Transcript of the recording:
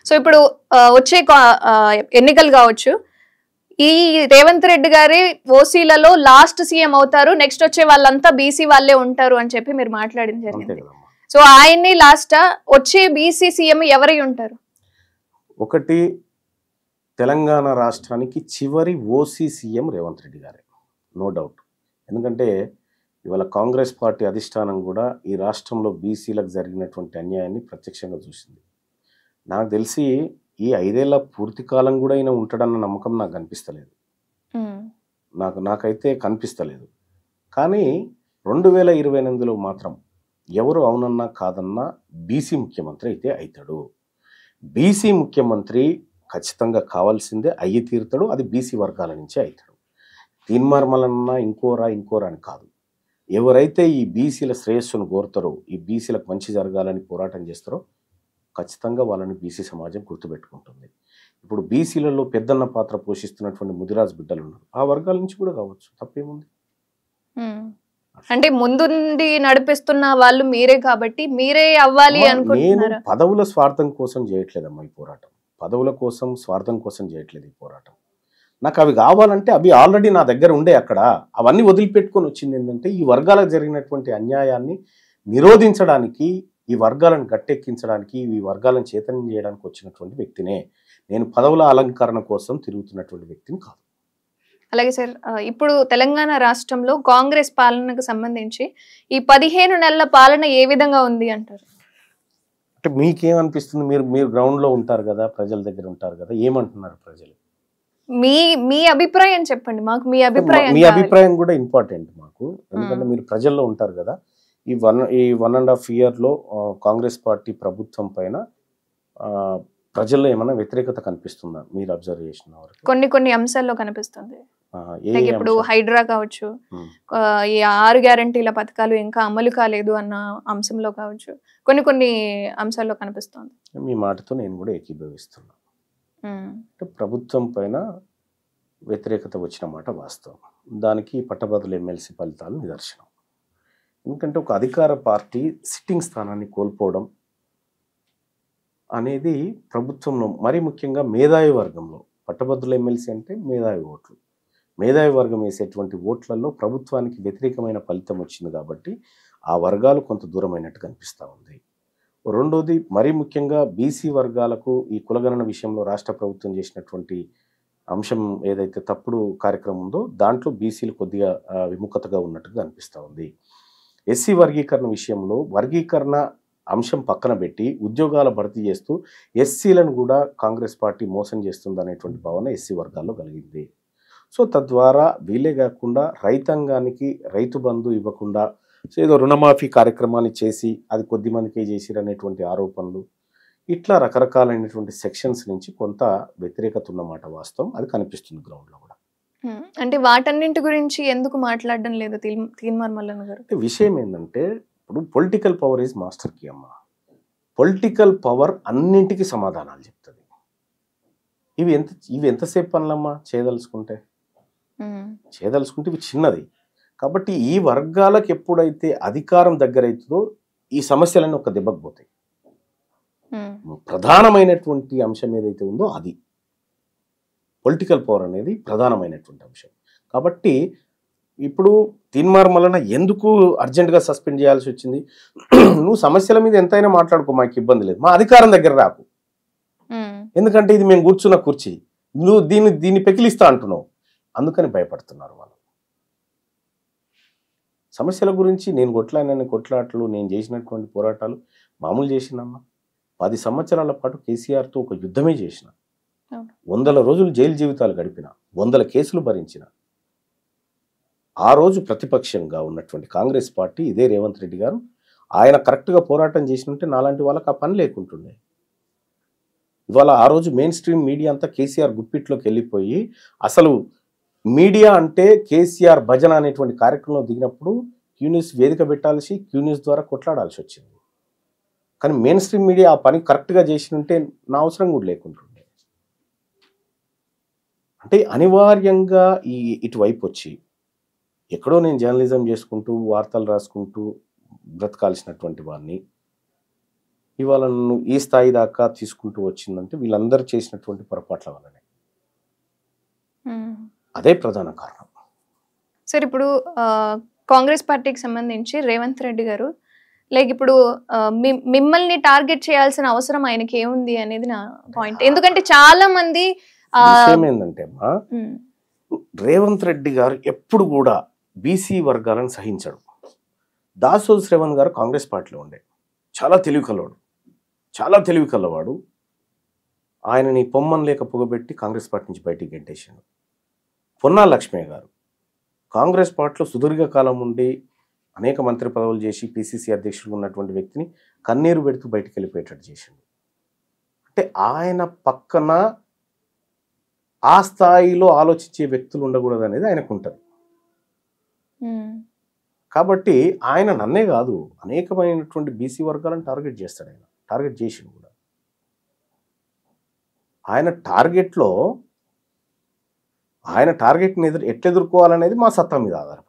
So ఇప్పుడు వచ్చే ఎన్నికలు కావచ్చు, ఈ రేవంత్ రెడ్డి గారి ఓసీలలో లాస్ట్ సీఎం అవుతారు, నెక్స్ట్ వచ్చే వాళ్ళంతా బీసీ వాళ్ళే ఉంటారు అని చెప్పి మీరు మాట్లాడింది జరిగింది. సో ఆయన్ని లాస్ట్ వచ్చే బీసీ సీఎం ఎవరై ఉంటారు? ఒకటి, తెలంగాణ రాష్ట్రానికి చివరి ఓసీ సీఎం రేవంత్ రెడ్డి గారే, నో డౌట్. ఎందుకంటే ఇవాళ కాంగ్రెస్ పార్టీ అధిష్టానం కూడా ఈ రాష్ట్రంలో బీసీలకు జరిగినటువంటి అన్యాయాన్ని ప్రత్యక్షంగా చూసింది. నాకు తెలిసి ఈ 5 ఏళ్ల పూర్తి కాలం కూడా ఈయన ఉంటాడన్న నమ్మకం నాకు కనిపిస్తలేదు. నాకైతే కనిపిస్తలేదు. కానీ 2028లో మాత్రం ఎవరు అవునన్నా కాదన్నా బీసీ ముఖ్యమంత్రి అయితే అవుతాడు. బీసీ ముఖ్యమంత్రి ఖచ్చితంగా కావాల్సిందే, అయ్యి తీరుతాడు. అది బీసీ వర్గాల నుంచే అవుతాడు. తీన్మార్మలన్నా ఇంకోరా అని కాదు. ఎవరైతే ఈ బీసీల శ్రేయస్సును కోరుతారో, ఈ బీసీలకు మంచి జరగాలని పోరాటం చేస్తారో ఖచ్చితంగా వాళ్ళని బీసీ సమాజం గుర్తుపెట్టుకుంటుంది. ఇప్పుడు బీసీలలో పెద్దన్న పాత్ర పోషిస్తున్నటువంటి ముదిరాజ్ బిడ్డలు ఉన్నారు, ఆ వర్గాల నుంచి కూడా కావచ్చు, తప్పేముంది? అంటే ముందుండి నడిపిస్తున్న వాళ్ళు మీరే కాబట్టి మీరే అవ్వాలి అనుకుంటున్నారా? నేను పదవుల స్వార్థం కోసం చేయట్లేదమ్మా ఈ పోరాటం. పదవుల కోసం స్వార్థం కోసం చేయట్లేదు ఈ పోరాటం. నాకు అవి కావాలంటే అవి ఆల్రెడీ నా దగ్గర ఉండే. అక్కడ అవన్నీ వదిలిపెట్టుకొని వచ్చింది ఏంటంటే ఈ వర్గాలకు జరిగినటువంటి అన్యాయాన్ని నిరోధించడానికి, ఈ వర్గాలను గట్టెక్కించడానికి, ఈ వర్గాలను చైతన్యం చేయడానికి వచ్చినటువంటి వ్యక్తినే. నేను పదవుల అలంకరణ కోసం తిరుగుతున్నటువంటి వ్యక్తిని కాదు. అలాగే సార్, ఇప్పుడు తెలంగాణ రాష్ట్రంలో కాంగ్రెస్ పాలనకు సంబంధించి ఈ 15 నెలల పాలన ఏ విధంగా ఉంది అంటారు? అంటే మీకేమనిపిస్తుంది? మీరు గ్రౌండ్లో ఉంటారు కదా, ప్రజల దగ్గర ఉంటారు కదా, ఏమంటున్నారు ప్రజలు? మీ అభిప్రాయం చెప్పండి. మాకు మీ అభిప్రాయం కూడా ఇంపార్టెంట్ మాకు. ఎందుకంటే మీరు ప్రజల్లో ఉంటారు కదా. ఈ 1.5 ఇయర్లో కాంగ్రెస్ పార్టీ ప్రభుత్వం పైన ప్రజల్లో ఏమైనా వ్యతిరేకత కనిపిస్తుందా మీరు అబ్జర్వ్ చేసిన వరకు? కొన్ని అంశాల్లో కనిపిస్తుంది. ఇప్పుడు హైడ్రా కావచ్చు, ఈ 6 గ్యారంటీల పథకాలు ఇంకా అమలు కాలేదు అన్న అంశంలో కావచ్చు, కొన్ని అంశాల్లో కనిపిస్తుంది. మీ మాటతో నేను కూడా ఏకీభవిస్తున్నా. అంటే ప్రభుత్వం పైన వ్యతిరేకత వచ్చిన మాట వాస్తవం. దానికి పట్టభద్రుల ఎమ్మెల్సీ ఫలితాలు నిదర్శనం. ఎందుకంటే ఒక అధికార పార్టీ సిట్టింగ్ స్థానాన్ని కోల్పోవడం అనేది ప్రభుత్వంలో, మరీ ముఖ్యంగా మేధావి వర్గంలో, పట్టభద్రుల ఎమ్మెల్సీ అంటే మేధావి ఓట్లు, మేధావి వర్గం వేసేటువంటి ఓట్లలో ప్రభుత్వానికి వ్యతిరేకమైన ఫలితం వచ్చింది కాబట్టి ఆ వర్గాలు కొంత దూరమైనట్టు కనిపిస్తూ ఉంది. రెండోది, మరీ ముఖ్యంగా బీసీ వర్గాలకు ఈ కులగణన విషయంలో రాష్ట్ర ప్రభుత్వం చేసినటువంటి అంశం ఏదైతే తప్పుడు కార్యక్రమం ఉందో దాంట్లో బీసీలు కొద్దిగా విముఖతగా ఉన్నట్టుగా అనిపిస్తూ ఉంది. ఎస్సీ వర్గీకరణ విషయంలో వర్గీకరణ అంశం పక్కన పెట్టి ఉద్యోగాల భర్తీ చేస్తూ ఎస్సీలను కూడా కాంగ్రెస్ పార్టీ మోసం చేస్తుంది అనేటువంటి భావన ఎస్సీ వర్గాల్లో కలిగింది. సో తద్వారా వీళ్ళే కాకుండా రైతాంగానికి రైతు బంధు ఇవ్వకుండా ఏదో రుణమాఫీ కార్యక్రమాన్ని చేసి అది కొద్ది మందికే చేసిరనేటువంటి ఆరోపణలు, ఇట్లా రకరకాలైనటువంటి సెక్షన్స్ నుంచి కొంత వ్యతిరేకత ఉన్నమాట వాస్తవం. అది కనిపిస్తుంది గ్రౌండ్లో కూడా. అంటే వాటన్నింటి గురించి ఎందుకు మాట్లాడడం లేదు తీన్మార్ మల్లన్న గారు? విషయం ఏంటంటే ఇప్పుడు political power is master key అమ్మ. పొలిటికల్ పవర్ అన్నింటికి సమాధానాలు చెప్తుంది. ఇవి ఎంతసేపు పనులమ్మా చేయదలుచుకుంటే ఇవి చిన్నది. కాబట్టి ఈ వర్గాలకు ఎప్పుడైతే అధికారం దగ్గర అవుతుందో ఈ సమస్యలన్నీ ఒక దెబ్బకు పోతాయి. ప్రధానమైనటువంటి అంశం ఏదైతే ఉందో అది పొలిటికల్ పవర్ అనేది ప్రధానమైనటువంటి అంశం. కాబట్టి ఇప్పుడు తీన్మార్ మల్లన్న ఎందుకు అర్జెంటుగా సస్పెండ్ చేయాల్సి వచ్చింది? నువ్వు సమస్యల మీద ఎంతైనా మాట్లాడుకో, మాకు ఇబ్బంది లేదు, మా అధికారం దగ్గర రాకు. ఎందుకంటే ఇది మేము కూర్చున్న కుర్చీ, నువ్వు దీన్ని పెకిలిస్తా అంటున్నావు, అందుకని భయపడుతున్నారు వాళ్ళు. సమస్యల గురించి నేను కొట్లాటలు, నేను చేసినటువంటి పోరాటాలు మామూలు చేసినమ్మా. 10 సంవత్సరాల పాటు కేసీఆర్తో ఒక యుద్ధమే చేసిన, 100 రోజులు జైలు జీవితాలు గడిపిన, 100 కేసులు భరించిన. ఆ రోజు ప్రతిపక్షంగా ఉన్నటువంటి కాంగ్రెస్ పార్టీ, ఇదే రేవంత్ రెడ్డి గారు, ఆయన కరెక్ట్గా పోరాటం చేసినట్టే నాలాంటి వాళ్ళకి ఆ పని లేకుంటుండే. ఇవాళ ఆ రోజు మెయిన్ స్ట్రీమ్ మీడియా అంతా కేసీఆర్ గుప్పిట్లోకి వెళ్ళిపోయి, అసలు మీడియా అంటే కేసీఆర్ భజన అనేటువంటి కార్యక్రమంలో దిగినప్పుడు క్యూన్యూస్ వేదిక పెట్టాల్సి, క్యూన్యూస్ ద్వారా కొట్లాడాల్సి వచ్చింది. కానీ మెయిన్ స్ట్రీమ్ మీడియా ఆ పని కరెక్ట్గా చేసినంటే నా అవసరం కూడా లేకుంటుండే. అంటే అనివార్యంగా ఇటువైపు వచ్చి ఎక్కడో నేను జర్నలిజం చేసుకుంటూ వార్తలు రాసుకుంటూ బ్రతకాల్సినటువంటి వాడిని ఇవాళ నన్ను ఈ స్థాయి దాకా తీసుకుంటూ వచ్చిందంటే వీళ్ళందరూ చేసినటువంటి పొరపాట్ల వల్లనే. అదే ప్రధాన కారణం. సార్ ఇప్పుడు కాంగ్రెస్ పార్టీకి సంబంధించి రేవంత్ రెడ్డి గారు లైక్ ఇప్పుడు మిమ్మల్ని టార్గెట్ చేయాల్సిన అవసరం ఆయనకి ఏముంది అనేది నా పాయింట్. ఎందుకంటే చాలా మంది విషయం ఏంటంటే అమ్మా, రేవంత్ రెడ్డి గారు ఎప్పుడు కూడా బీసీ వర్గాలను సహించడు. దాసోజు శ్రవణ్ గారు కాంగ్రెస్ పార్టీలో ఉండే చాలా తెలివి కల్లవాడు. ఆయనని పొమ్మన్ లేక పొగబెట్టి కాంగ్రెస్ పార్టీ నుంచి బయటికి గెంటేశాడు. పొన్నా లక్ష్మయ్య గారు కాంగ్రెస్ పార్టీలో సుదీర్ఘకాలం ఉండి అనేక మంత్రి పదవులు చేసి పిసిసి అధ్యక్షుడు ఉన్నటువంటి వ్యక్తిని కన్నీరు పెడుతూ బయటికి వెళ్ళిపోయేటట్టు చేసిండు. అంటే ఆయన పక్కన ఆ స్థాయిలో ఆలోచించే వ్యక్తులు ఉండకూడదు అనేది ఆయనకు ఉంటుంది. కాబట్టి ఆయన నన్నే కాదు అనేకమైనటువంటి బీసీ వర్గాలను టార్గెట్ చేస్తాడు. ఆయన టార్గెట్ చేసిండు కూడా. ఆయన టార్గెట్ని ఎట్లా ఎదుర్కోవాలనేది మా సత్తా మీద ఆధారపడి.